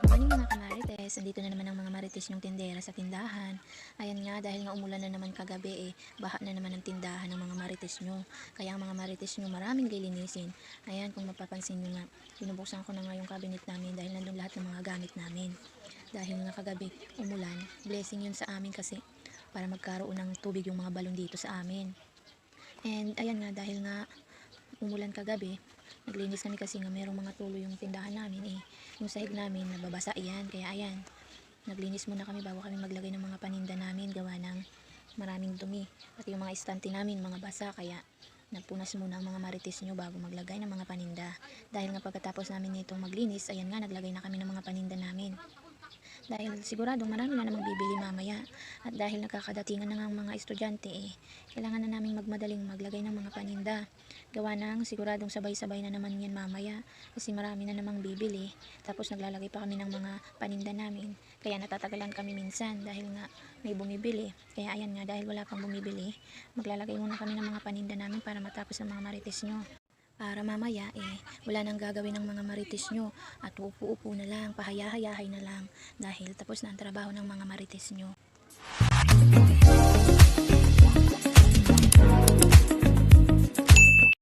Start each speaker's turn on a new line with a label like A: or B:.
A: Morning mga kamarites, andito na naman ang mga marites yung tindera sa tindahan. Ayan nga, dahil nga umulan na naman kagabi baha na naman ang tindahan ng mga marites nyo. Kaya ang mga marites nyo maraming lilinisin. Ayan, kung mapapansin nyo nga, binubuksan ko na nga yung cabinet namin dahil nandun lahat ng mga gamit namin. Dahil nga kagabi umulan, blessing yun sa amin kasi para magkaroon ng tubig yung mga balon dito sa amin. And ayan nga, dahil nga umulan kagabi, naglinis kami kasi nga merong mga tulo yung tindahan namin yung sahig namin nababasa yan, kaya ayan, naglinis muna kami bago kami maglagay ng mga paninda namin gawa ng maraming dumi, pati yung mga estante namin mga basa, kaya nagpunas muna ang mga marites nyo bago maglagay ng mga paninda. Dahil nga pagkatapos namin nitong maglinis, ayan nga, naglagay na kami ng mga paninda namin. Dahil siguradong marami na namang bibili mamaya. At dahil nakakadatingan na nga ang mga estudyante kailangan na naming magmadaling maglagay ng mga paninda. Gawa ng siguradong sabay-sabay na naman yan mamaya. Kasi marami na namang bibili. Tapos naglalagay pa kami ng mga paninda namin. Kaya natatagalan kami minsan dahil nga may bumibili. Kaya ayan nga, dahil wala pang bumibili, maglalagay muna kami ng mga paninda namin para matapos ang mga marites nyo. Para mamaya wala nang gagawin ng mga marites nyo at uupo-upo na lang, pahaya-hayahay na lang dahil tapos na ang trabaho ng mga marites nyo.